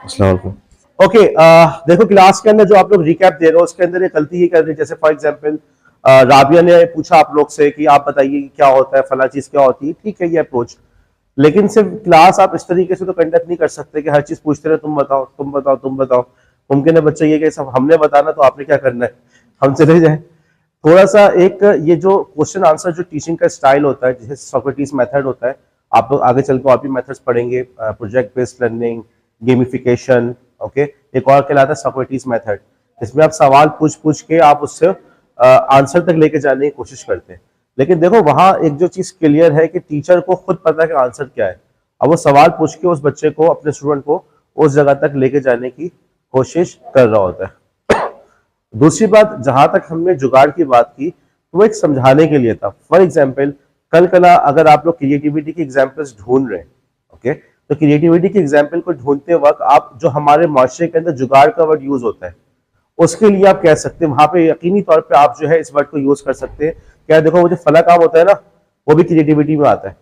अस्सलाम वालेकुम। ओके, देखो क्लास के अंदर जो आप लोग रिकैप दे रहे हो उसके अंदर ये गलती ये कर रही है, जैसे फॉर एग्जांपल राबिया ने पूछा आप लोग से कि आप बताइए कि क्या होता है, फला चीज क्या होती है। ठीक है ये अप्रोच, लेकिन सिर्फ क्लास आप इस तरीके से तो कंडक्ट नहीं कर सकते कि हर चीज पूछते रहे, तुम बताओ तुम बताओ तुम बताओ। मुमकिन है बच्चे ये कि सब हमने बताना तो आपने क्या करना है, हम चले जाए। थोड़ा सा एक ये जो क्वेश्चन आंसर जो टीचिंग का स्टाइल होता है, जैसे सोक्रेटिस मेथड होता है, आप लोग आगे चल के और भी मेथड्स पढ़ेंगे, project based learning, gamification. Okay, एक और कहलाता है सोक्रेटिस मेथड, जिसमें आप सवाल पूछ पूछ के आप उससे आंसर तक लेके जाने की कोशिश करते हैं। लेकिन देखो वहां एक जो चीज क्लियर है कि टीचर को खुद पता है कि आंसर क्या है, अब वो सवाल पूछ के उस बच्चे को, अपने स्टूडेंट को उस जगह तक लेके जाने की कोशिश कर रहा होता है। दूसरी बात, जहां तक हमने जुगाड़ की बात की तो वो एक समझाने के लिए था। फॉर एग्जाम्पल, कल कला अगर आप लोग क्रिएटिविटी की एग्जाम्पल्स ढूंढ रहे हैं, ओके, तो क्रिएटिविटी की एग्जाम्पल को ढूंढते वक्त आप जो हमारे माशरे के अंदर जुगाड़ का वर्ड यूज होता है, उसके लिए आप कह सकते हैं, वहां पे यकीनी तौर पे आप जो है इस वर्ड को यूज कर सकते हैं। क्या देखो वो जो फला काम होता है ना, वो भी क्रिएटिविटी में आता है।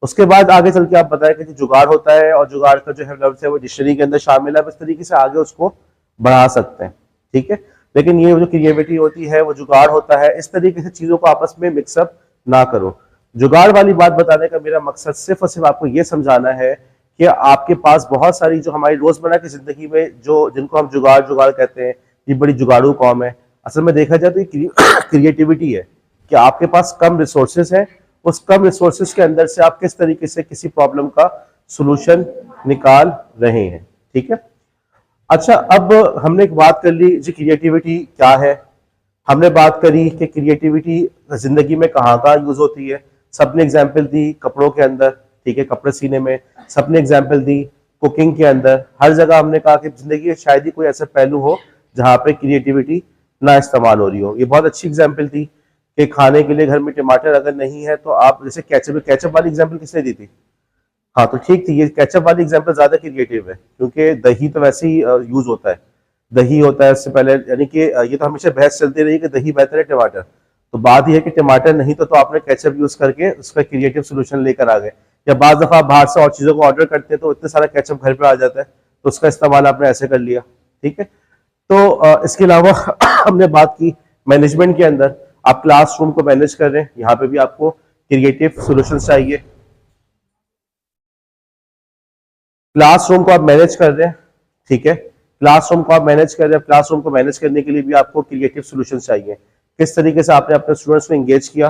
उसके बाद आगे चल के आप बताएं कि जो जुगाड़ होता है और जुगाड़ का जो है लफ्ज है वो डिक्शनरी के अंदर शामिल है, इस तरीके से आगे उसको बढ़ा सकते हैं। ठीक है, लेकिन ये जो क्रिएटिविटी होती है वो जुगाड़ होता है, इस तरीके से चीजों को आपस में मिक्सअप ना करो। जुगाड़ वाली बात बताने का मेरा मकसद सिर्फ और सिर्फ आपको ये समझाना है कि आपके पास बहुत सारी जो हमारी रोजमर्रा की जिंदगी में जो जिनको हम जुगाड़ जुगाड़ कहते हैं, ये बड़ी जुगाड़ू कौम है। असल में देखा जाए तो ये क्रिएटिविटी है कि आपके पास कम रिसोर्सेज है, उस कम रिसोर्सेज के अंदर से आप किस तरीके से किसी प्रॉब्लम का सोल्यूशन निकाल रहे हैं। ठीक है, अच्छा, अब हमने एक बात कर ली जी क्रिएटिविटी क्या है। हमने बात करी कि क्रिएटिविटी जिंदगी में कहाँ कहाँ यूज होती है। सबने एग्जाम्पल दी कपड़ों के अंदर, ठीक है, कपड़े सीने में। सबने एग्जाम्पल दी कुकिंग के अंदर। हर जगह हमने कहा कि जिंदगी में शायद ही कोई ऐसा पहलू हो जहाँ पे क्रिएटिविटी ना इस्तेमाल हो रही हो। ये बहुत अच्छी एग्जाम्पल थी कि खाने के लिए घर में टमाटर अगर नहीं है तो आप, जैसे केचप, केचप वाली एग्जाम्पल किसने दी थी? हाँ तो ठीक थी, ये केचप वाली एग्जांपल ज्यादा क्रिएटिव है, क्योंकि दही तो वैसे ही यूज होता है। दही होता है उससे पहले, यानी कि ये तो हमेशा बहस चलती रही कि दही बेहतर है टमाटर। तो बात यह है कि टमाटर नहीं तो आपने केचप यूज करके उसका क्रिएटिव सोल्यूशन लेकर आ गए। या बाज दफा आप बाहर से और चीजों को ऑर्डर करते हैं तो इतने सारा केचप घर पे आ जाता है, तो उसका इस्तेमाल आपने ऐसे कर लिया। ठीक है, तो इसके अलावा हमने बात की मैनेजमेंट के अंदर, आप क्लासरूम को मैनेज कर रहे हैं, यहाँ पे भी आपको क्रिएटिव सोल्यूशन चाहिए। क्लासरूम को आप मैनेज कर रहे हैं, ठीक है, क्लासरूम को आप मैनेज कर रहे हैं, क्लासरूम को मैनेज करने के लिए भी आपको क्रिएटिव सॉल्यूशन चाहिए। किस तरीके से आपने अपने स्टूडेंट्स को एंगेज किया,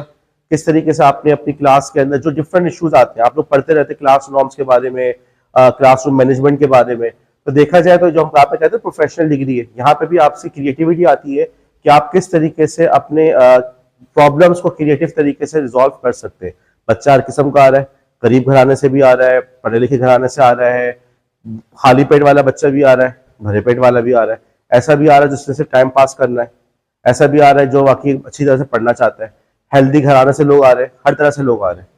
किस तरीके से आपने अपनी क्लास के अंदर जो डिफरेंट इश्यूज आते हैं, आप लोग पढ़ते रहते क्लास नॉर्म्स के बारे में, क्लासरूम मैनेजमेंट के बारे में, तो देखा जाए तो जो हम यहाँ पे कहते हैं प्रोफेशनल डिग्री है, यहाँ पे भी आपसे क्रिएटिविटी आती है कि आप किस तरीके से अपने प्रॉब्लम्स को क्रिएटिव तरीके से रिजॉल्व कर सकते हैं। बच्चा हर किस्म का आ रहा है, गरीब घराने से भी आ रहा है, पढ़े लिखे घराने से आ रहा है, खाली पेट वाला बच्चा भी आ रहा है, भरे पेट वाला भी आ रहा है, ऐसा भी आ रहा है जिसने सिर्फ टाइम पास करना है, ऐसा भी आ रहा है जो वाकई अच्छी तरह से पढ़ना चाहता है, हेल्दी घराने से लोग आ रहे हैं, हर तरह से लोग आ रहे हैं।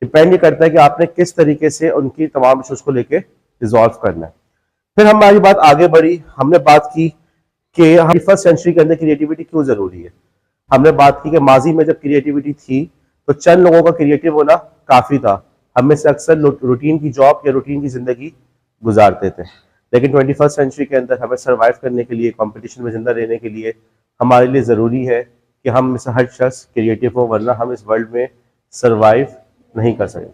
डिपेंड ये करता है कि आपने किस तरीके से उनकी तमाम इशूज को लेके रिजॉल्व करना है। फिर हमारी बात आगे बढ़ी, हमने बात की कि हम फर्स्ट सेंचुरी के अंदर क्रिएटिविटी क्यों जरूरी है। हमने बात की कि माजी में जब क्रिएटिविटी थी तो चंद लोगों का क्रिएटिव होना काफी था, हम में से अक्सर रूटीन की जॉब या रूटीन की जिंदगी गुजारते थे। लेकिन 21st सेंचुरी के अंदर हमें सर्वाइव करने के लिए, कंपटीशन में जिंदा रहने के लिए हमारे लिए ज़रूरी है कि हम में से हर शख्स क्रिएटिव हो, वरना हम इस वर्ल्ड में सर्वाइव नहीं कर सकते।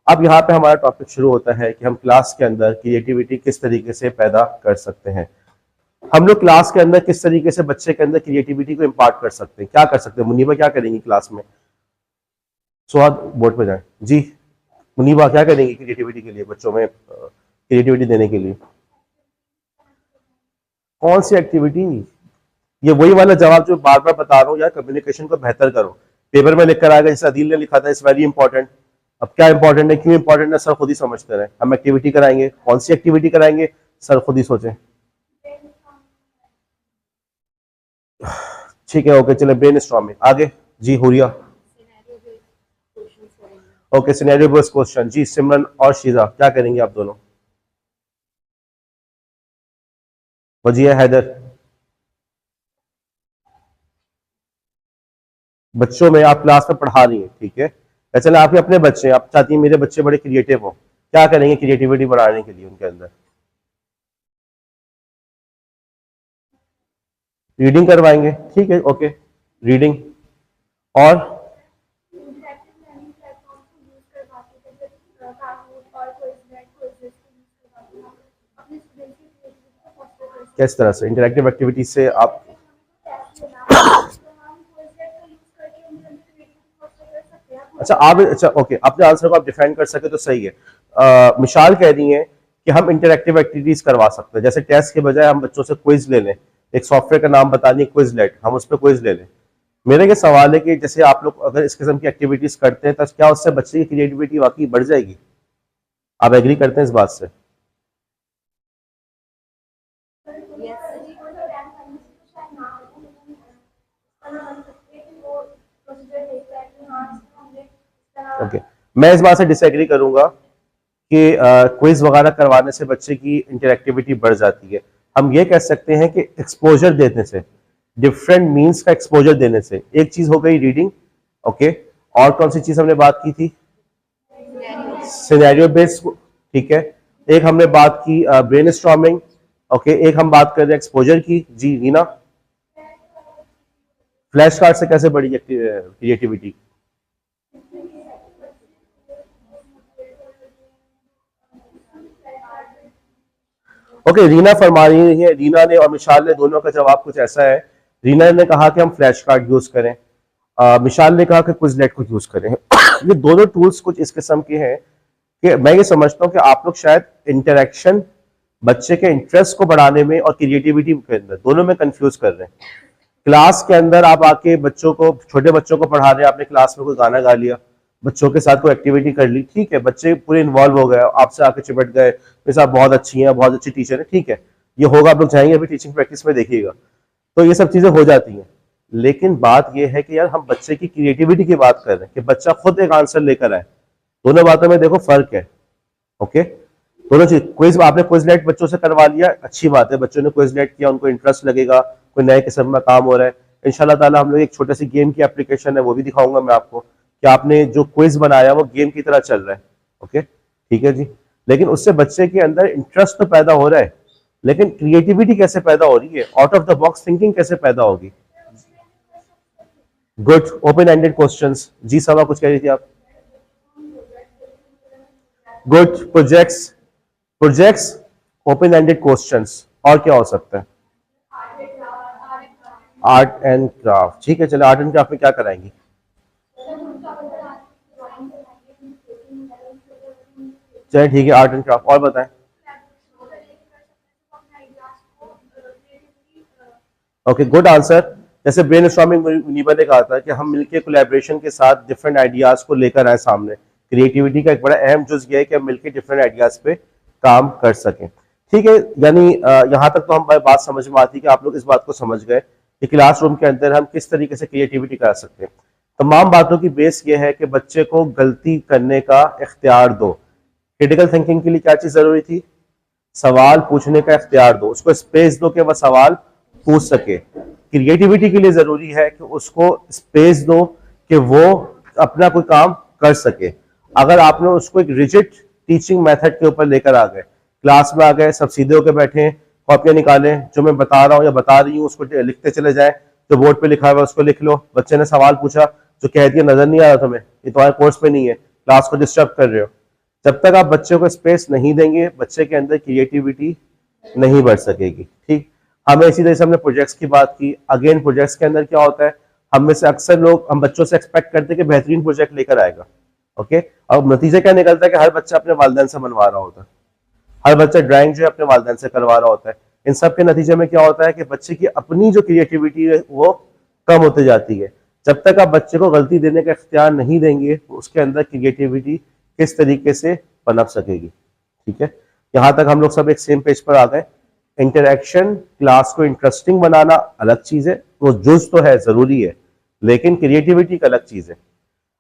अब यहाँ पे हमारा टॉपिक शुरू होता है कि हम क्लास के अंदर क्रिएटिविटी किस तरीके से पैदा कर सकते हैं। हम लोग क्लास के अंदर किस तरीके से बच्चे के अंदर क्रिएटिविटी को इम्पार्ट कर सकते हैं, क्या कर सकते हैं। मुनीबा क्या करेंगी क्लास में? स्वाद बोर्ड पे जाए जी। मुनीबा क्या करेंगी क्रिएटिविटी के लिए, बच्चों में क्रिएटिविटी देने के लिए? कौन सी एक्टिविटी? ये वही वाला जवाब जो बार बार बता रहा हूँ यार, कम्युनिकेशन को बेहतर करो। पेपर में लिख कर आएगा, जैसे अदील ने लिखा था, इट्स वेरी इंपॉर्टेंट। अब क्या इंपॉर्टेंट है, क्यों इंपॉर्टेंट है, सर खुद ही समझते रहे। हम एक्टिविटी कराएंगे, कौन सी एक्टिविटी कराएंगे, सर खुद ही सोचें। ठीक है, ओके, चले ब्रेन स्टॉर्मिंग आगे जी। Huriya okay, scenario based question जी। सिमरन और शीजा क्या करेंगे आप दोनों? वजिया, हैदर? बच्चों में आप क्लास में पढ़ा रही हैं, ठीक है, चले आपके अपने बच्चे हैं, आप चाहती हैं मेरे बच्चे बड़े क्रिएटिव हो, क्या करेंगे क्रिएटिविटी बढ़ाने के लिए उनके अंदर? रीडिंग करवाएंगे, ठीक है, ओके, रीडिंग। और किस तरह से इंटरेक्टिव एक्टिविटी से आप, अच्छा आप, अच्छा ओके, अपने आंसर को आप डिफाइन कर सके तो सही है। मिशाल कह रही है कि हम इंटरेक्टिव एक्टिविटीज करवा सकते हैं, जैसे टेस्ट के बजाय हम बच्चों से क्विज ले लें, एक सॉफ्टवेयर का नाम बतानी है क्विजलेट, हम उस पर क्विज ले लें। मेरा ये सवाल है कि जैसे आप लोग अगर इस किस्म की एक्टिविटीज करते हैं तो क्या उससे बच्चे की क्रिएटिविटी वाकई बढ़ जाएगी? आप एग्री करते हैं इस बात से? ओके, मैं इस बात से डिसएग्री करूंगा कि क्विज वगैरह करवाने से बच्चे की इंटरेक्टिविटी बढ़ जाती है। हम ये कह सकते हैं कि एक्सपोजर देने से, डिफरेंट मीन्स का एक्सपोजर देने से, एक चीज हो गई रीडिंग, ओके, और कौन सी चीज हमने बात की थी? सिनेरियो बेस्ड, ठीक है। एक हमने बात की ब्रेनस्टॉर्मिंग, ओके, एक हम बात कर रहे हैं एक्सपोजर की। जी रीना, फ्लैश कार्ड से कैसे बढ़ी क्रिएटिविटी? ओके, रीना फरमा रही है, रीना ने और मिशाल ने दोनों का जवाब कुछ ऐसा है। रीना ने कहा कि हम फ्लैश कार्ड यूज करें, मिशाल ने कहा कि क्विजलेट को यूज करें। ये दोनों टूल्स कुछ इस किस्म के हैं कि मैं ये समझता हूँ कि आप लोग शायद इंटरेक्शन बच्चे के इंटरेस्ट को बढ़ाने में और क्रिएटिविटी के अंदर दोनों में कंफ्यूज कर रहे हैं। क्लास के अंदर आप आके बच्चों को, छोटे बच्चों को पढ़ा रहे हैं, आपने क्लास में कोई गाना गा लिया, बच्चों के साथ कोई एक्टिविटी कर ली, ठीक है, बच्चे पूरे इन्वॉल्व हो गए, आपसे आके चिपट गए, मेरे साथ बहुत अच्छी हैं, बहुत अच्छी टीचर है, ठीक है, ये होगा, आप लोग चाहेंगे अभी टीचिंग प्रैक्टिस में देखिएगा, तो ये सब चीजें हो जाती हैं। लेकिन बात यह है कि यार हम बच्चे की क्रिएटिविटी की बात कर रहे हैं कि बच्चा खुद एक आंसर लेकर आए। दोनों बातों में देखो फर्क है, ओके। दोनों चीज, क्विज आपने क्विजलेट बच्चों से करवा लिया, अच्छी बात है, बच्चों ने क्विजलेट किया, उनको इंटरेस्ट लगेगा, कोई नए किस्म का काम हो रहा है। इंशाल्लाह ताला हम लोग एक छोटे सी गेम की एप्लीकेशन है वो भी दिखाऊंगा मैं आपको कि आपने जो क्विज बनाया वो गेम की तरह चल रहा है, ओके, ठीक है जी। लेकिन उससे बच्चे के अंदर इंटरेस्ट तो पैदा हो रहा है, लेकिन क्रिएटिविटी कैसे पैदा हो रही है, out of the box thinking कैसे पैदा होगी? Good, open ended questions. जी सवा कुछ कह रही थी आप? Good, projects, projects, open ended questions, और क्या हो सकता है? आर्ट एंड क्राफ्ट, ठीक है, चलो आर्ट एंड क्राफ्ट में क्या कराएंगी? चलिए ठीक है, आर्ट एंड क्राफ्ट, और बताएं। Okay, good answer. जैसे ब्रेन स्टॉर्मिंग मुनीबा ने कहा था कि हम मिलकर कोलैबोरेशन के साथ डिफरेंट आइडियाज को लेकर आए सामने। क्रिएटिविटी का एक बड़ा अहम जुज ये है कि हम मिलकर डिफरेंट आइडियाज पे काम कर सकें, ठीक है। यानी यहाँ तक तो हम बात समझ में आती है कि आप लोग इस बात को समझ गए कि क्लासरूम के अंदर हम किस तरीके से क्रिएटिविटी करा सकते हैं। तमाम बातों की बेस ये है कि बच्चे को गलती करने का इख्तियार दो। क्रिटिकल थिंकिंग के लिए क्या चीज जरूरी थी? सवाल पूछने का इख्तियार दो, उसको स्पेस दो कि वह सवाल पूछ सके। क्रिएटिविटी के लिए जरूरी है कि उसको स्पेस दो कि वो अपना कोई काम कर सके। अगर आपने उसको एक रिजिड टीचिंग मेथड के ऊपर लेकर आ गए, क्लास में आ गए, सब सीधे होकर बैठे, कॉपियां निकालें, जो मैं बता रहा हूँ या बता रही हूँ उसको लिखते चले जाए, जो बोर्ड पे लिखा हुआ है उसको लिख लो। बच्चे ने सवाल पूछा, जो कह दिया नजर नहीं आ रहा तुम्हें, ये तुम्हारे कोर्स पे नहीं है, क्लास को डिस्टर्ब कर रहे हो। जब तक आप बच्चे को स्पेस नहीं देंगे, बच्चे के अंदर क्रिएटिविटी नहीं बढ़ सकेगी, ठीक। हमें इसी तरह से हमने प्रोजेक्ट्स की बात की। अगेन प्रोजेक्ट्स के अंदर क्या होता है, हम में से अक्सर लोग, हम बच्चों से एक्सपेक्ट करते हैं कि बेहतरीन प्रोजेक्ट लेकर आएगा, ओके। और नतीजा क्या निकलता है कि हर बच्चा अपने वालिदैन से बनवा रहा होता है, हर बच्चा ड्राइंग जो है अपने वालिदैन से करवा रहा होता है। इन सब के नतीजे में क्या होता है कि बच्चे की अपनी जो क्रिएटिविटी है वो कम होती जाती है। जब तक आप बच्चे को गलती देने का इख्तियार नहीं देंगे, उसके अंदर क्रिएटिविटी किस तरीके से पनप सकेगी, ठीक है। यहां तक हम लोग सब एक सेम पेज पर आ गए। इंटरेक्शन, क्लास को इंटरेस्टिंग बनाना अलग चीज है, वो जुज तो है, जरूरी है, लेकिन क्रिएटिविटी एक अलग चीज है।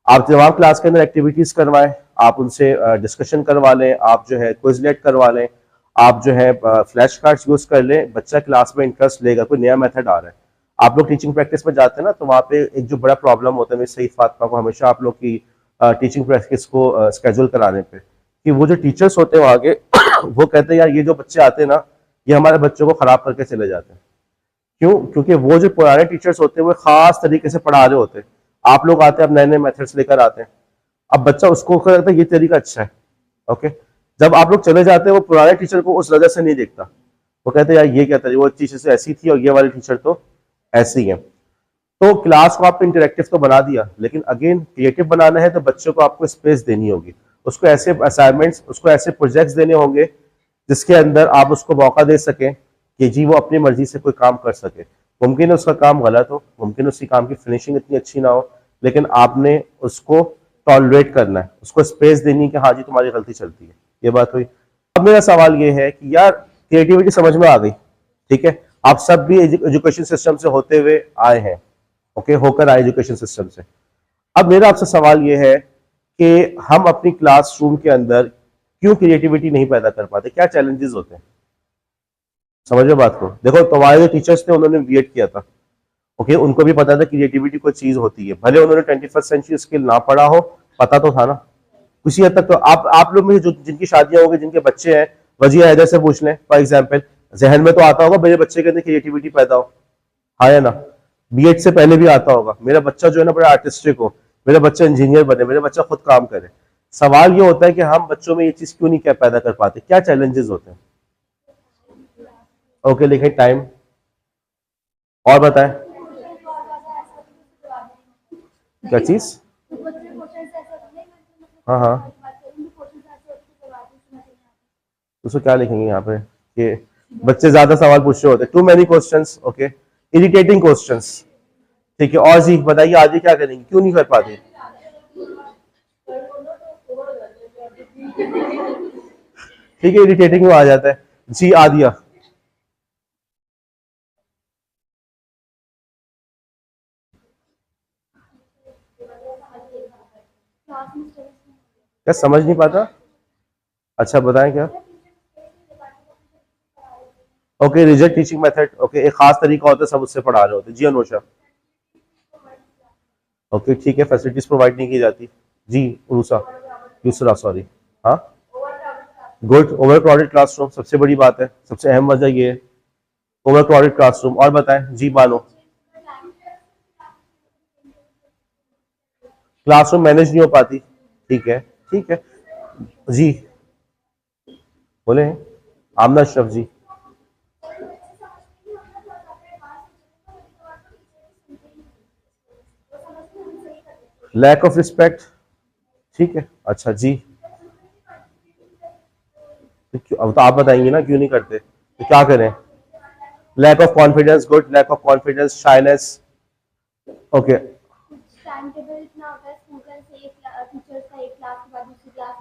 आप जब आप क्लास के अंदर एक्टिविटीज करवाएं, आप उनसे डिस्कशन करवा लें, आप जो है क्विजलेट करवा लें, आप जो है फ्लैश कार्ड्स यूज कर लें, बच्चा क्लास में इंटरेस्ट लेगा। कोई नया मेथड आ रहा है, आप लोग टीचिंग प्रैक्टिस में जाते हैं ना, तो वहाँ पे एक जो बड़ा प्रॉब्लम होता है, मेरी सही फातिमा को हमेशा आप लोग की टीचिंग प्रैक्टिस को स्केड्यूल कराने पे, कि वो जो टीचर्स होते हैं आगे वो कहते हैं यार ये जो बच्चे आते हैं ना, ये हमारे बच्चों को खराब करके चले जाते हैं। क्यों? क्योंकि वो जो पुराने टीचर्स होते हैं वो खास तरीके से पढ़ा रहे होते हैं, आप लोग आते हैं, अब नए नए मेथड्स लेकर आते हैं, अब बच्चा उसको लगता है ये तरीका अच्छा है। ओके, जब आप लोग चले जाते हैं वो पुराने टीचर को उस नजर से नहीं देखता, वो कहते हैं यार ये क्या तरीका, वो टीचर से ऐसी थी और ये वाली टीचर तो ऐसी है। तो क्लास को आपने इंटरेक्टिव तो बना दिया, लेकिन अगेन क्रिएटिव बनाना है तो बच्चों को आपको स्पेस देनी होगी, उसको ऐसे असाइनमेंट्स, उसको ऐसे प्रोजेक्ट्स देने होंगे जिसके अंदर आप उसको मौका दे सकें कि जी वो अपनी मर्जी से कोई काम कर सके। मुमकिन है उसका काम गलत हो, मुमकिन है उसकी काम की फिनिशिंग इतनी अच्छी ना हो, लेकिन आपने उसको टॉलरेट करना है, उसको स्पेस देनी है कि हाँ जी तुम्हारी गलती चलती है। ये बात हुई। अब मेरा सवाल ये है कि यार क्रिएटिविटी समझ में आ गई, ठीक है, आप सब भी एजुकेशन सिस्टम से होते हुए आए हैं, ओके, होकर आए एजुकेशन सिस्टम से। अब मेरा आपसे सवाल ये है कि हम अपनी क्लासरूम के अंदर क्यों क्रिएटिविटी नहीं पैदा कर पाते, क्या चैलेंजेस होते हैं? समझ में बात को? देखो तुम्हारे जो टीचर्स थे उन्होंने बीएड किया था, ओके, उनको भी पता था क्रिएटिविटी कोई चीज होती है, भले उन्होंने 21st सेंचुरी स्किल ना पढ़ा हो, पता तो था ना किसी हद तक। तो आप लोग में जो जिनकी शादियां हो गई, जिनके बच्चे हैं, वजिया हैदर से पूछ लें फॉर एग्जाम्पल, जहन में तो आता होगा मेरे बच्चे के अंदर क्रिएटिविटी पैदा हो, हाँ या ना? बीएड से पहले भी आता होगा मेरा बच्चा जो है ना बड़ा आर्टिस्टिक हो, मेरा बच्चा इंजीनियर बने, मेरा बच्चा खुद काम करे। सवाल ये होता है कि हम बच्चों में ये चीज क्यों नहीं क्या पैदा कर पाते, क्या चैलेंजेस होते हैं? ओके, लिखें टाइम। और बताएं क्या चीज? हाँ हाँ, उसको क्या लिखेंगे यहाँ पे कि बच्चे ज्यादा सवाल पूछ रहे होते हैं, too many questions, okay, irritating questions, ठीक है। और जी बताइए आगे क्या करेंगे, क्यों नहीं कर पाते? ठीक है, इरिटेटिंग में आ जाता है। जी आदिया, क्या समझ नहीं पाता? अच्छा बताएं क्या? Okay, rigid teaching method, okay, एक खास तरीका होता है, सब उससे पढ़ा रहे होते हैं। जी अनोशा, ओके ठीक है, फैसिलिटीज प्रोवाइड नहीं की जाती। जी उरूसा, दूसरा सॉरी, हाँ, गुड, ओवर क्राउडेड क्लासरूम सबसे बड़ी बात है, सबसे अहम वजह ये है, ओवर क्राउडेड क्लासरूम। और बताएं जी बानो, क्लासरूम मैनेज नहीं हो पाती, ठीक है, ठीक है। जी बोले, आमना अशरफ जी, लैक ऑफ रिस्पेक्ट, ठीक है, अच्छा जी, तो अब तो आप बताएंगे ना क्यों नहीं करते, तो क्या करें? Lack of confidence, good, lack of confidence, shyness, okay,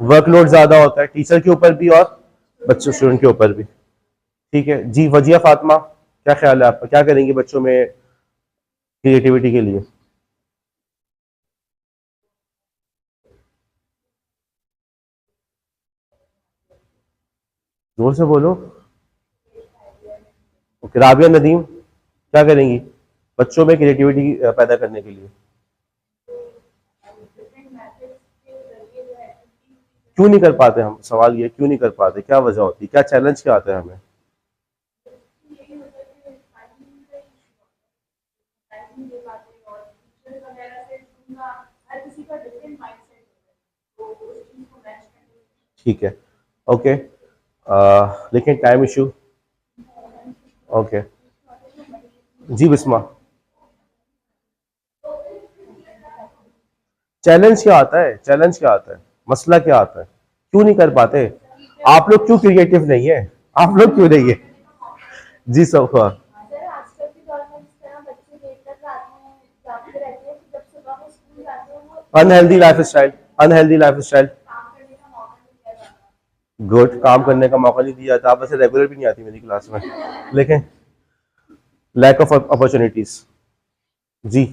workload ज्यादा होता है टीचर के ऊपर भी और बच्चों स्टूडेंट के ऊपर भी, ठीक है जी। वजिया फातिमा, क्या ख्याल है आपका, क्या करेंगे बच्चों में क्रिएटिविटी के लिए? जोर से बोलो। ओके, राबिया नदीम, क्या करेंगी बच्चों में क्रिएटिविटी पैदा करने के लिए? क्यों नहीं कर पाते हम, सवाल ये क्यों नहीं कर पाते, क्या वजह होती है, क्या चैलेंज क्या आता है हमें? ठीक है, ओके, लेकिन टाइम इशू, ओके, जी बिस्मा, चैलेंज क्या आता है, चैलेंज क्या आता है, मसला क्या आता है, क्यों नहीं कर पाते? आप लोग क्यों क्रिएटिव नहीं है, आप लोग क्यों नहीं है? जी सफा, unhealthy life style, unhealthy life style, good, काम करने का मौका नहीं दिया जाता, आप वैसे रेगुलर भी नहीं आती मेरी क्लास में, लेकिन लैक ऑफ अपॉर्चुनिटीज, जी,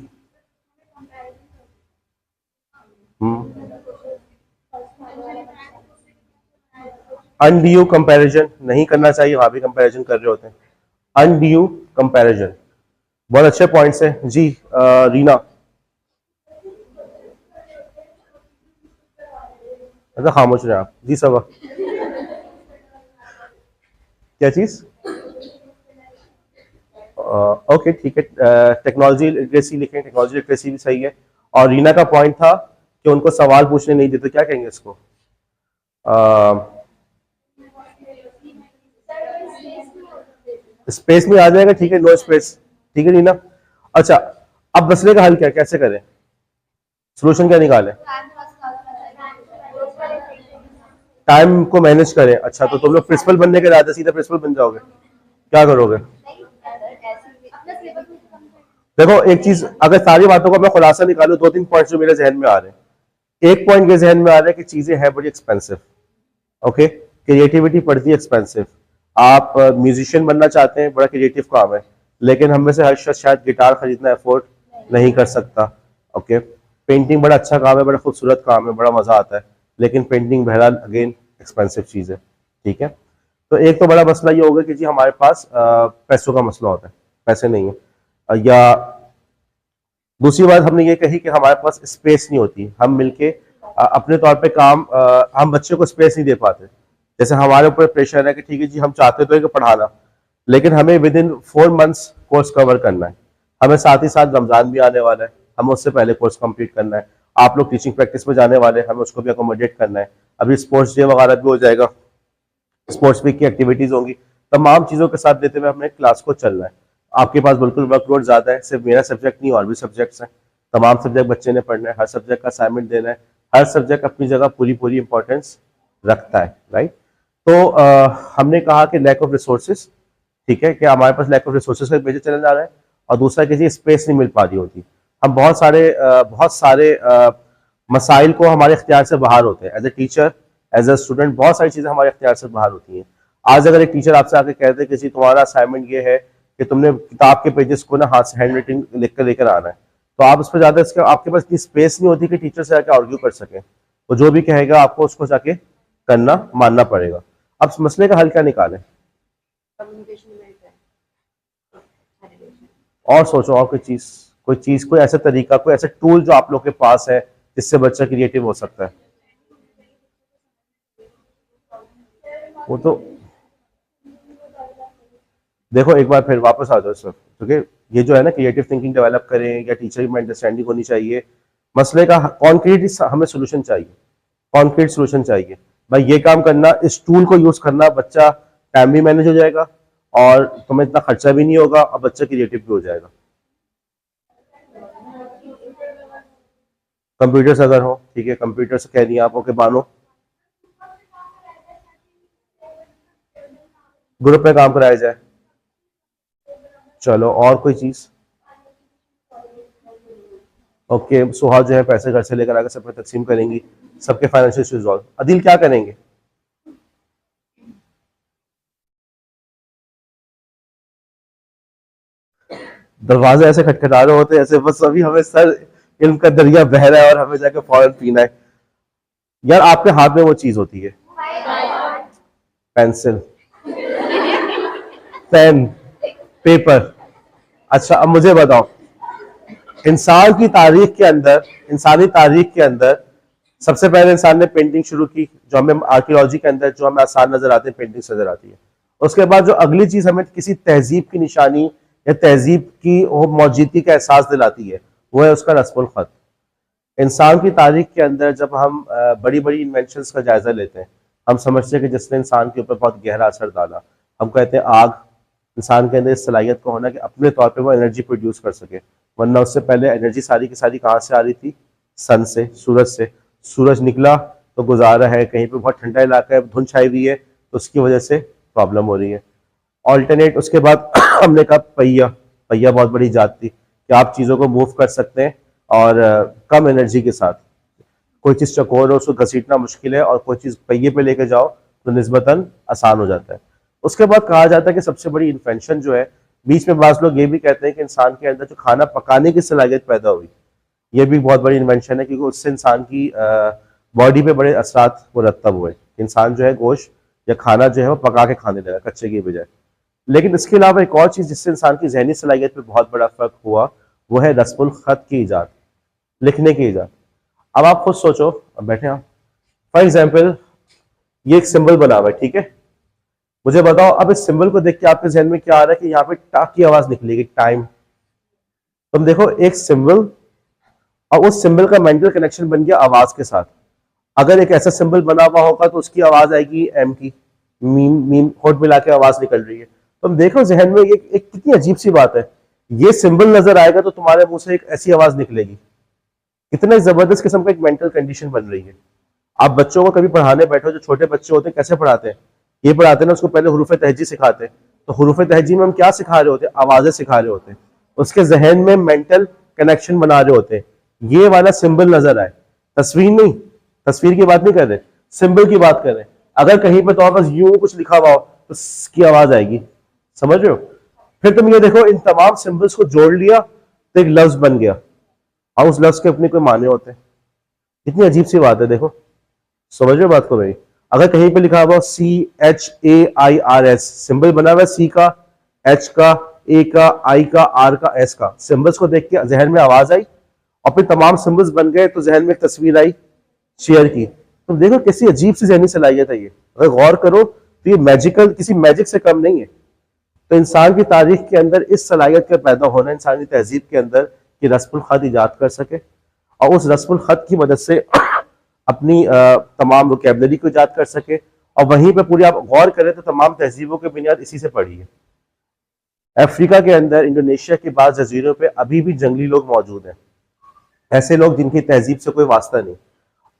अनड्यू कंपैरिजन नहीं करना चाहिए, वहां भी कंपैरिजन कर रहे होते हैं, अनड्यू कंपैरिजन, बहुत अच्छे पॉइंट्स है जी। रीना, अच्छा खामोश रहे आप जी, सब क्या चीज? ओके ठीक है, टेक्नोलॉजी लिटरेसी लिखें, टेक्नोलॉजी लिटरेसी भी सही है। और रीना का पॉइंट था कि उनको सवाल पूछने नहीं देते, क्या कहेंगे इसको? स्पेस में आ जाएगा, ठीक है, नो स्पेस, ठीक है रीना। अच्छा, अब मसले का हल क्या, कैसे करें, सोल्यूशन क्या निकालें? टाइम को मैनेज करें। अच्छा, तो तुम लोग प्रिंसिपल बनने के इरादे सीधा प्रिंसिपल बन जाओगे, क्या करोगे? देखो एक चीज, अगर सारी बातों का मैं खुलासा निकालूं, दो तीन पॉइंट्स जो मेरे जहन में आ रहे हैं। एक पॉइंट ये जहन में आ रहा है कि चीजें हैं बड़ी एक्सपेंसिव। ओके, क्रिएटिविटी पड़ती है एक्सपेंसिव। आप म्यूजिशियन बनना चाहते हैं, बड़ा क्रिएटिव काम है, लेकिन हम में से हर शख्स शायद गिटार खरीदना अफोर्ड नहीं कर सकता। ओके, पेंटिंग बड़ा अच्छा काम है, बड़ा खूबसूरत काम है, बड़ा मजा आता है, लेकिन पेंटिंग बहरहाल अगेन एक्सपेंसिव चीज है, ठीक है। तो एक तो बड़ा मसला ये होगा कि जी हमारे पास पैसों का मसला होता है, पैसे नहीं है। या दूसरी बात हमने ये कही कि हमारे पास स्पेस नहीं होती, हम मिलके अपने तौर पे काम, हम बच्चे को स्पेस नहीं दे पाते। जैसे हमारे ऊपर प्रेशर है कि ठीक है जी हम चाहते तो है कि पढ़ाना, लेकिन हमें with in 4 months course cover करना है, हमें साथ ही साथ रमजान भी आने वाला है, हमें उससे पहले कोर्स कंप्लीट करना है, आप लोग टीचिंग प्रैक्टिस में जाने वाले हैं, हमें उसको भी अकोमोडेट करना है, अभी स्पोर्ट्स डे वगैरह भी हो जाएगा, स्पोर्ट्स वीक की एक्टिविटीज होंगी, तमाम चीजों के साथ देते हुए हमने क्लास को चलना है। आपके पास बिल्कुल वर्कलोड ज्यादा है, सिर्फ मेरा सब्जेक्ट नहीं और भी सब्जेक्ट्स हैं, तमाम सब्जेक्ट बच्चे ने पढ़ना है, हर सब्जेक्ट का असाइनमेंट देना है, हर सब्जेक्ट अपनी जगह पूरी पूरी इंपॉर्टेंस रखता है, राइट। तो हमने कहा कि लैक ऑफ रिसोर्सेज, ठीक है, कि हमारे पास लैक ऑफ रिसोर्सेज का मेजर चैलेंज आ रहा है, और दूसरा किसी स्पेस नहीं मिल पा रही होती। हम बहुत सारे मसाइल को हमारे इख्तियार से बाहर होते हैं, as a teacher as a student बहुत सारी चीजें हमारे इख्तियार से बाहर होती हैं। आज अगर एक टीचर आपसे आके कहते हैं कि तुम्हारा असाइनमेंट ये है कि तुमने किताब के पेजेस को ना हाथ से हैंड राइटिंग लिख कर लेकर आना है, तो आप उस पर ज्यादा इसके आपके पास इतनी स्पेस नहीं होती कि टीचर से जाके आर्ग्यू कर सके, तो जो भी कहेगा आपको उसको जाके करना मानना पड़ेगा। अब इस मसले का हल क्या निकालें? और सोचो, और कोई ऐसा तरीका, कोई ऐसा टूल जो आप लोग के पास है जिससे बच्चा क्रिएटिव हो सकता है। वो तो देखो एक बार फिर वापस आ जाओ सर, क्योंकि ये जो है ना क्रिएटिव थिंकिंग डेवलप करें या टीचर में अंडरस्टैंडिंग होनी चाहिए, मसले का कॉन्क्रीट हमें सोल्यूशन चाहिए, कॉन्क्रीट सोल्यूशन चाहिए। भाई ये काम करना, इस टूल को यूज करना, बच्चा टाइम भी मैनेज हो जाएगा और तुम्हें इतना खर्चा भी नहीं होगा और बच्चा क्रिएटिव भी हो जाएगा। कंप्यूटर्स अगर हो, ठीक है, कंप्यूटर्स कह दिया आप, ओके बानो, ग्रुप में काम कराया जाए। चलो और कोई चीज? ओके, सुहा जो है पैसे घर से लेकर आकर सब पे तकसीम करेंगी, सबके फाइनेंशियल इश्यूज सॉल्व। अदिल क्या करेंगे? दरवाजे ऐसे खटखटा रहे होते हैं ऐसे बस अभी हमें सर इल्म का दरिया बह रहा है और हमें जाकर फौरन पीना है। यार आपके हाथ में वो चीज होती है, पेंसिल, पेन, पेपर। अच्छा अब मुझे बताओ, इंसान की तारीख के अंदर, इंसानी तारीख के अंदर सबसे पहले इंसान ने पेंटिंग शुरू की, जो हमें आर्कियोलॉजी के अंदर जो हमें आसान नजर आते हैं, पेंटिंग्स नजर आती है। उसके बाद जो अगली चीज हमें किसी तहजीब की निशानी या तहजीब की मौजूदगी का एहसास दिलाती है, वो है उसका रस्मुल खत। इंसान की तारीख के अंदर जब हम बड़ी बड़ी इन्वेंशंस का जायजा लेते हैं, हम समझते हैं कि जिसने इंसान के ऊपर बहुत गहरा असर डाला, हम कहते हैं आग। इंसान के अंदर इस सलाहियत को होना कि अपने तौर पे वो एनर्जी प्रोड्यूस कर सके, वरना उससे पहले एनर्जी सारी की सारी कहाँ से आ रही थी? सन से, सूरज से। सूरज निकला तो गुजारा है, कहीं पे बहुत ठंडा इलाका है, धुंध छाई हुई है, तो उसकी वजह से प्रॉब्लम हो रही है। ऑल्टरनेट उसके बाद हमने कहा पहिया, पहिया बहुत बड़ी जात थी कि आप चीज़ों को मूव कर सकते हैं और कम एनर्जी के साथ। कोई चीज़ चकोर हो उसको घसीटना मुश्किल है और कोई चीज़ पहिए पे लेके जाओ तो निस्बतन आसान हो जाता है। उसके बाद कहा जाता है कि सबसे बड़ी इन्वेंशन जो है, बीच में बाज़ लोग ये भी कहते हैं कि इंसान के अंदर जो खाना पकाने की सलाहियत पैदा हुई, ये भी बहुत बड़ी इन्वेंशन है, क्योंकि उससे इंसान की बॉडी पे बड़े असरात मुरतब हुए। इंसान जो है गोश्त या खाना जो है वो पका के खाने लगा कच्चे की बजाय। लेकिन इसके अलावा एक और चीज़ जिससे इंसान की जहनी सलाहियत पे बहुत बड़ा फर्क हुआ, वो है रस्मुल खत की ईजाद, लिखने की ईजाद। अब आप खुद सोचो, अब बैठे आप, फॉर एग्जाम्पल ये एक सिंबल बना हुआ है, ठीक है, मुझे बताओ अब इस सिंबल को देख के आपके जहन में क्या आ रहा है कि यहाँ पे टा की आवाज निकलेगी, टाइम। तुम देखो एक सिंबल और उस सिंबल का मेंटल कनेक्शन बन गया आवाज के साथ। अगर एक ऐसा सिंबल बना हुआ होगा तो उसकी आवाज आएगी एम की, मीम मीम होठ मिला के आवाज निकल रही है। तुम देखो जहन में ये एक कितनी अजीब सी बात है, ये सिंबल नजर आएगा तो तुम्हारे मुंह से एक ऐसी आवाज निकलेगी। कितना जबरदस्त किस्म का एक मेंटल कंडीशन बन रही है। आप बच्चों को कभी पढ़ाने बैठो, जो छोटे बच्चे होते हैं कैसे पढ़ाते हैं, ये पढ़ाते हैं ना, उसको पहले हुरूफ तहजी सिखाते हैं। तो हुरूफ तहजी में हम क्या सिखा रहे होते हैं, आवाजें सिखा रहे होते हैं, उसके जहन में मेंटल कनेक्शन बना रहे होते हैं। ये वाला सिंबल नजर आए, तस्वीर नहीं, तस्वीर की बात नहीं कर रहे, सिंबल की बात कर रहे हैं। अगर कहीं पर तो बस यूं कुछ लिखा हुआ हो तो इसकी आवाज आएगी, समझ रहे हो। फिर तुम ये देखो इन तमाम सिंबल्स को जोड़ लिया तो एक लफ्ज बन गया, और उस लफ्ज के अपने कोई माने होते हैं। कितनी अजीब सी बात है, देखो समझ रहे हो बात को भाई। अगर कहीं पे लिखा हुआ CHAIRS, सिंबल बना हुआ है सी का, एच का, ए का, आई का, आर का, एस का, सिंबल्स को देख के जहन में आवाज आई और फिर तमाम सिंबल्स बन गए तो जहन में एक तस्वीर आई शेयर की। तुम देखो कैसी अजीब सी जहनी सलाहियत है ये। अगर गौर करो तो ये मैजिकल, किसी मैजिक से कम नहीं है। तो इंसान की तारीख के अंदर इस सलाहियत का पैदा होना, इंसानी तहजीब के अंदर कि रस्मुल खत ईजाद कर सके और उस रस्मुल खत की मदद से अपनी तमाम वोकैबुलरी को ईजाद कर सके। और वहीं पे पूरी आप गौर करें तो तमाम तहजीबों की बुनियाद इसी से पड़ी है। अफ्रीका के अंदर, इंडोनेशिया के बाद जजीरों पे अभी भी जंगली लोग मौजूद हैं, ऐसे लोग जिनकी तहजीब से कोई वास्ता नहीं।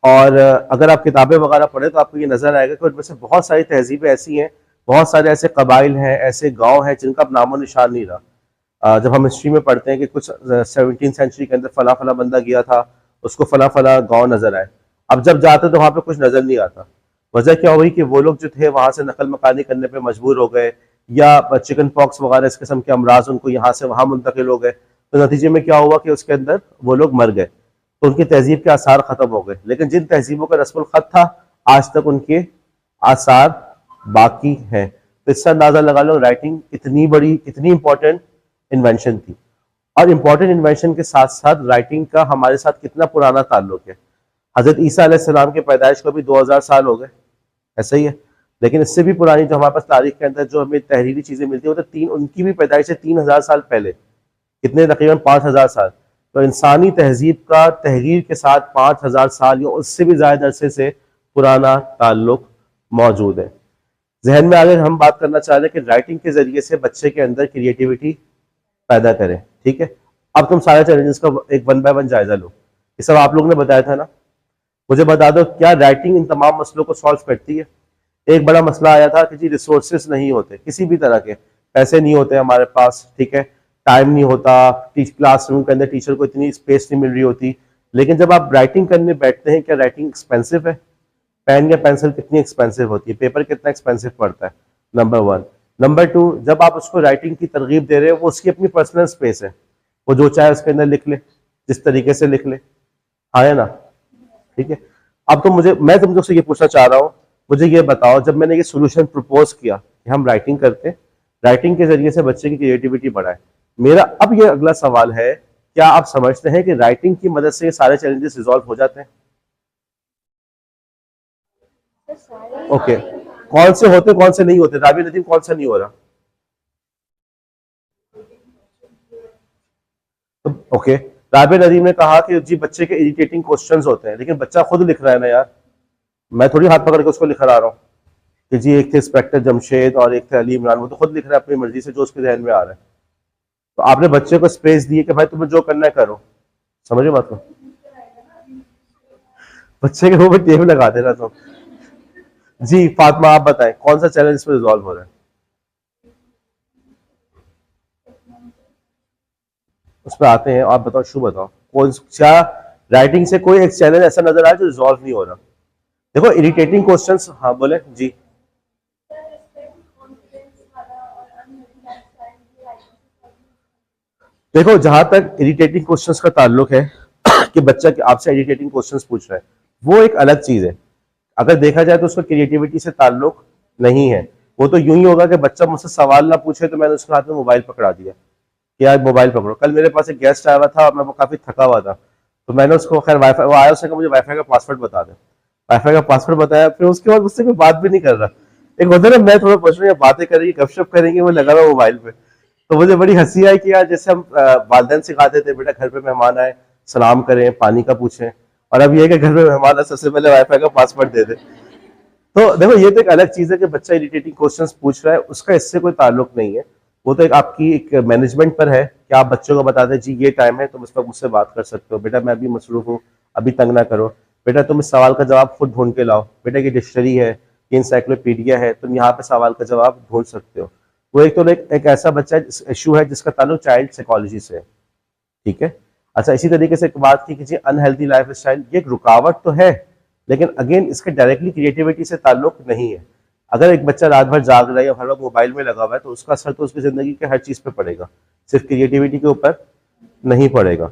और अगर आप किताबें वगैरह पढ़े तो आपको ये नजर आएगा कि उनमें से बहुत सारी तहजीबें ऐसी हैं, बहुत सारे ऐसे कबाइल हैं, ऐसे गांव हैं जिनका अब नामो निशान नहीं रहा। जब हम हिस्ट्री में पढ़ते हैं कि कुछ 17वीं सेंचुरी के अंदर फला फला बंदा गया था, उसको फला फला गांव नजर आए, अब जब जाते तो वहां पे कुछ नजर नहीं आता। वजह क्या हुई कि वो लोग जो थे वहां से नकल मकानी करने पे मजबूर हो गए, या चिकन पॉक्स वगैरह इस किस्म के अमराज उनको यहाँ से वहां मुंतकिल हो गए। तो नतीजे में क्या हुआ कि उसके अंदर वो लोग मर गए, तो उनकी तहजीब के आसार खत्म हो गए। लेकिन जिन तहजीबों का रस्मुल खत था आज तक उनके आसार बाकी हैं। तो इससे अंदाजा लगा लो राइटिंग कितनी बड़ी, कितनी इंपॉर्टेंट इन्वेंशन थी। और इंपॉर्टेंट इन्वेंशन के साथ साथ राइटिंग का हमारे साथ कितना पुराना ताल्लुक है। हजरत ईसा अलैहिस्सलाम के पैदाइश को भी 2000 साल हो गए, ऐसा ही है। लेकिन इससे भी पुरानी जो हमारे पास तारीख के अंदर जो हमें तहरीरी चीजें मिलती है वो तो उनकी भी पैदाइश है 3000 साल पहले, कितने तकरीबन 5000 साल। तो इंसानी तहजीब का तहरीर के साथ 5000 साल या उससे भी ज्यादा अरसे से पुराना ताल्लुक मौजूद है। जहन में अगर हम बात करना चाह रहे हैं कि राइटिंग के जरिए से बच्चे के अंदर क्रिएटिविटी पैदा करें, ठीक है। अब तुम सारे चैलेंजेस का एक 1 बाय 1 जायजा लो। ये सब आप लोगों ने बताया था ना, मुझे बता दो क्या राइटिंग इन तमाम मसलों को सॉल्व करती है। एक बड़ा मसला आया था कि जी रिसोर्सेस नहीं होते, किसी भी तरह के पैसे नहीं होते हमारे पास, ठीक है, टाइम नहीं होता, क्लासरूम के अंदर टीचर को इतनी स्पेस नहीं मिल रही होती। लेकिन जब आप राइटिंग करने बैठते हैं, क्या राइटिंग एक्सपेंसिव है? पेन या पेंसिल कितनी एक्सपेंसिव होती है, पेपर कितना एक्सपेंसिव पड़ता है, नंबर 1। नंबर 2, जब आप उसको राइटिंग की तरगीब दे रहे हो, वो उसकी अपनी पर्सनल स्पेस है, वो जो चाहे उसके अंदर लिख ले, जिस तरीके से लिख ले, हाँ है ना, ठीक है। अब तो मैं तुमसे ये पूछना चाह रहा हूँ, मुझे ये बताओ, जब मैंने ये सोल्यूशन प्रपोज किया कि हम राइटिंग करते हैं, राइटिंग के जरिए से बच्चे की क्रिएटिविटी बढ़ाए, मेरा अब ये अगला सवाल है, क्या आप समझते हैं कि राइटिंग की मदद से ये सारे चैलेंजेस रिजॉल्व हो जाते हैं? ओके, कौन से होते कौन से नहीं होते? राबी नदीम, कौन सा नहीं हो रहा? ओके, राबी नदीम ने कहा कि जी बच्चे के इरिटेटिंग क्वेश्चंस होते हैं, लेकिन बच्चा खुद लिख रहा है ना यार, मैं थोड़ी हाथ पकड़ के उसको लिखा रहा हूँ कि जी एक थे इंस्पेक्टर जमशेद और एक थे अली इमरान, वो तो खुद लिख रहा है अपनी मर्जी से जो उसके जहन में आ रहा है। तो आपने बच्चे को स्पेस दी कि भाई तुम्हें जो करना है करो, समझे बात को? बच्चे के मुंह में टेप लगा देना तो। जी फातिमा, आप बताएं कौन सा चैलेंज इसमें रिजॉल्व हो रहा है? उस पर आते हैं, आप बताओ, शू बताओ, कौन सा राइटिंग से कोई एक चैलेंज ऐसा नजर आया जो रिजॉल्व नहीं हो रहा? देखो इरिटेटिंग क्वेश्चंस, हाँ बोले जी। देखो जहां तक इरिटेटिंग क्वेश्चंस का ताल्लुक है कि बच्चा आपसे इरिटेटिंग क्वेश्चंस पूछ रहा है, वो एक अलग चीज है। अगर देखा जाए तो उसका क्रिएटिविटी से ताल्लुक नहीं है। वो तो यूं ही होगा कि बच्चा मुझसे सवाल ना पूछे तो मैंने उसके हाथ में मोबाइल पकड़ा दिया कि यार मोबाइल पकड़ो। कल मेरे पास एक गेस्ट आया हुआ था, मैं वो काफी थका हुआ था, तो मैंने उसको खैर वाईफाई, वो आया, उसने कहा मुझे वाईफाई का पासवर्ड बता दे। वाईफाई का पासवर्ड बताया, फिर उसके बाद मुझसे कोई बात भी नहीं कर रहा। एक होता है ना, मैं थोड़ा पूछ रहा हूँ, बातें करेंगे गपशप करेंगे, वो लगा रहा मोबाइल पे। तो मुझे बड़ी हंसी आई कि यार जैसे हम वालिदैन सिखाते थे बेटा घर पे मेहमान आए सलाम करें, पानी का पूछें, और अब ये है कि घर पे मेहमान आए सबसे पहले वाईफाई का पासवर्ड दे दे। तो देखो ये तो एक अलग चीज है कि बच्चा इरिटेटिंग क्वेश्चंस पूछ रहा है, उसका इससे कोई ताल्लुक नहीं है। वो तो एक आपकी एक मैनेजमेंट पर है कि आप बच्चों को बता दें जी ये टाइम है, तुम इस वक्त मुझसे बात कर सकते हो, बेटा मैं अभी मसरूफ हूँ, अभी तंग ना करो, बेटा तुम इस सवाल का जवाब खुद ढूंढ के लाओ, बेटा ये डिक्शनरी है, ये इंसाइक्लोपीडिया है, तुम यहाँ पे सवाल का जवाब ढूंढ सकते हो। वो एक तो एक ऐसा बच्चा इशू है जिसका ताल्लुक चाइल्ड साइकोलॉजी से है, ठीक है। अच्छा इसी तरीके से एक बात की कि अनहेल्दी लाइफ स्टाइल ये एक रुकावट तो है, लेकिन अगेन इसके डायरेक्टली क्रिएटिविटी से ताल्लुक नहीं है। अगर एक बच्चा रात भर जाग रहा है या हर वक्त मोबाइल में लगा हुआ है तो उसका असर तो उसकी जिंदगी के हर चीज पे पड़ेगा, सिर्फ क्रिएटिविटी के ऊपर नहीं पड़ेगा।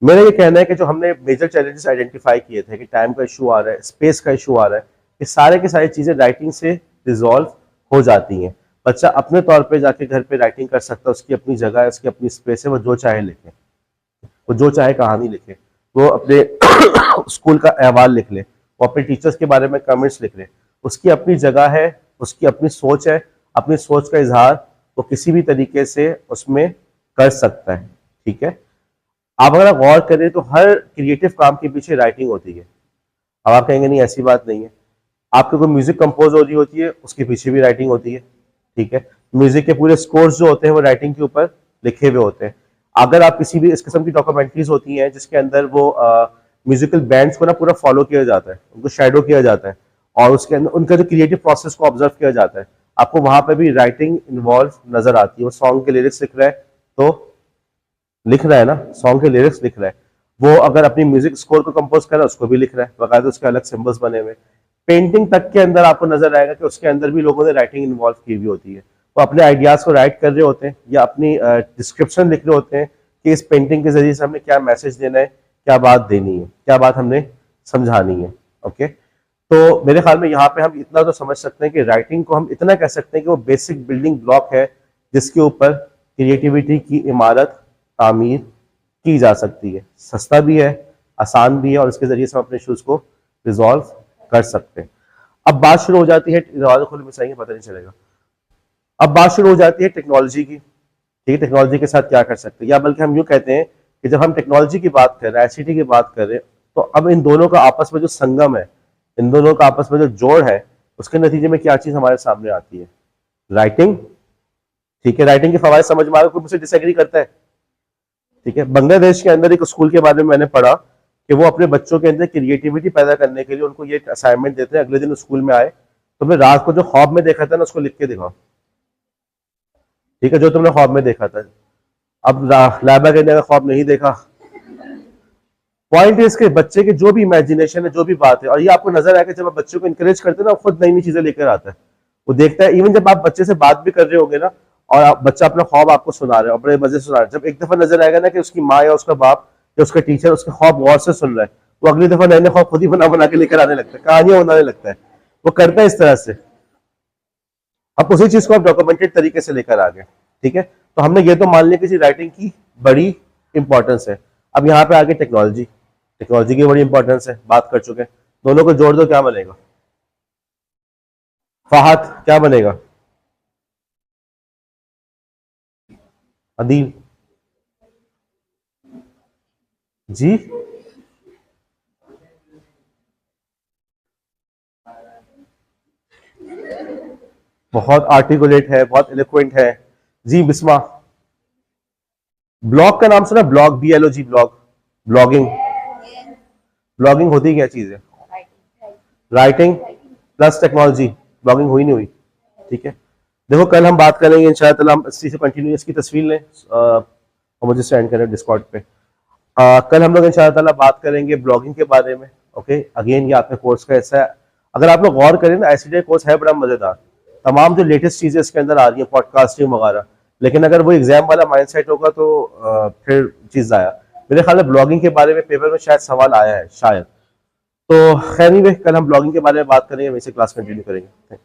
मेरा ये कहना है कि जो हमने मेजर चैलेंजेस आइडेंटिफाई किए थे कि टाइम का इशू आ रहा है, स्पेस का इशू आ रहा है, ये सारे की सारी चीजें राइटिंग से रिजॉल्व हो जाती हैं। बच्चा अपने तौर पे जाके घर पे राइटिंग कर सकता है, उसकी अपनी जगह है, उसकी अपनी स्पेस है, वो जो चाहे लिखे, वो जो चाहे कहानी लिखे, वो अपने स्कूल का अहवाल लिख ले, वो अपने टीचर्स के बारे में कमेंट्स लिख ले, उसकी अपनी जगह है, उसकी अपनी सोच है, अपनी सोच का इजहार वो किसी भी तरीके से उसमें कर सकता है, ठीक है। आप अगर गौर करें तो हर क्रिएटिव काम के पीछे राइटिंग होती है। अब आप कहेंगे नहीं ऐसी बात नहीं है, आपके कोई म्यूजिक कंपोज हो रही होती है उसके पीछे भी राइटिंग होती है, ठीक है। म्यूजिक के पूरे स्कोर्स जो होते हैं वो राइटिंग के ऊपर लिखे हुए होते हैं। अगर आप किसी भी इस किस्म की डॉक्यूमेंट्रीज होती हैं जिसके अंदर वो म्यूजिकल बैंड्स को ना पूरा फॉलो किया जाता है, उनको शेडो किया जाता है, और उसके अंदर उनका जो क्रिएटिव प्रोसेस को ऑब्जर्व किया जाता है, आपको वहां पर भी राइटिंग इन्वॉल्व नजर आती है। वो सॉन्ग के लिरिक्स लिख रहा है तो लिख रहा है ना, सॉन्ग के लिरिक्स लिख रहा है, वो अगर अपनी म्यूजिक स्कोर को कंपोज कर रहा है उसको भी लिख रहा है, बकायदा उसके अलग सिंबल्स बने हुए। पेंटिंग तक के अंदर आपको नजर आएगा कि उसके अंदर भी लोगों ने राइटिंग इन्वॉल्व की हुई होती है, वो अपने आइडियाज को राइट कर रहे होते हैं या अपनी डिस्क्रिप्शन लिख रहे होते हैं कि इस पेंटिंग के जरिए से हमें क्या मैसेज देना है, क्या बात देनी है, क्या बात हमने समझानी है, ओके। तो मेरे ख्याल में यहाँ पे हम इतना तो समझ सकते हैं कि राइटिंग को हम इतना कह सकते हैं कि वो बेसिक बिल्डिंग ब्लॉक है जिसके ऊपर क्रिएटिविटी की इमारत तामीर की जा सकती है। सस्ता भी है, आसान भी है, और इसके जरिए से हम अपने इश्यूज को रिजॉल्व कर सकते हैं। अब बात शुरू हो जाती है, दरवाजा खोले में पता नहीं चलेगा, अब बात शुरू हो जाती है टेक्नोलॉजी की, ठीक है। टेक्नोलॉजी के साथ क्या कर सकते हैं, या बल्कि हम यूँ कहते हैं कि जब हम टेक्नोलॉजी की बात कर रहे हैं, आईसीटी की बात कर रहे हैं, तो अब इन दोनों का आपस में जो संगम है, इन दोनों का आपस में जो जोड़ है, उसके नतीजे में क्या चीज हमारे सामने आती है, राइटिंग, ठीक है। राइटिंग के फवायद समझ में आ रहा है, कोई मुझसे डिसएग्री करता है, ठीक है। बांग्लादेश के अंदर एक स्कूल के बारे में मैंने पढ़ा कि वो अपने बच्चों के अंदर क्रिएटिविटी पैदा करने के लिए उनको ये असाइनमेंट देते हैं, अगले दिन स्कूल में आए तो तुमने रात को जो ख्वाब में देखा था ना उसको लिख के दिखाओ, ठीक है, जो तुमने ख्वाब में देखा था। अब लाइबा के अंदर ख्वाब नहीं देखा, पॉइंट इसके बच्चे के जो भी इमेजिनेशन है, जो भी बात है, और ये आपको नजर आएगा जब आप बच्चों को इंकरेज करते हैं ना, खुद नई नई चीजें लेकर आता है, वो देखता है। इवन जब आप बच्चे से बात भी कर रहे होंगे ना और बच्चा अपना ख्वाब आपको सुना रहा है और बड़े मजे से सुना रहा है, जब एक दफा नजर आएगा ना कि उसकी माँ या उसका बाप या उसका टीचर उसके ख्वाब गौर से सुन रहा है, वो अगली दफा नए नए ख्वाब खुद ही बना बना के लेकर आने लगता है, कहानियां बनाने लगता है, वो करता है इस तरह से। अब उसी चीज को आप डॉक्यूमेंटेड तरीके से लेकर आ गए, ठीक है। तो हमने ये तो मान लिया कि राइटिंग की बड़ी इंपॉर्टेंस है। अब यहाँ पे आगे टेक्नोलॉजी, टेक्नोलॉजी की बड़ी इंपॉर्टेंस है, बात कर चुके हैं। दोनों को जोड़ दो क्या बनेगा, फहद क्या बनेगा, अदील जी, बहुत आर्टिकुलेट है, बहुत एलोक्वेंट है जी। बिस्मा, ब्लॉग का नाम सुना, blog, BLOG, blog, blogging, blogging होती क्या चीज है, राइटिंग प्लस टेक्नोलॉजी, ब्लॉगिंग हुई नहीं हुई, ठीक है। देखो कल हम बात करेंगे इंशाअल्लाह, हम इसी से कंटिन्यू, इसकी तस्वीर लें और मुझे सेंड करें डिस्कॉर्ड पे। कल हम लोग इंशाअल्लाह बात करेंगे ब्लॉगिंग के बारे में, ओके। अगेन ये आपके कोर्स का ऐसा है, अगर आप लोग गौर करें ना, ICTI कोर्स है बड़ा मजेदार, तमाम जो लेटेस्ट चीजें इसके अंदर आ रही है, पॉडकास्टिंग वगैरह, लेकिन अगर वो एग्जाम वाला माइंडसेट होगा तो फिर चीज आया। मेरे ख्याल में ब्लॉगिंग के बारे में पेपर में शायद सवाल आया है शायद, तो खैर नहीं, कल हम ब्लॉगिंग के बारे में बात करेंगे, वैसे क्लास कंटिन्यू करेंगे।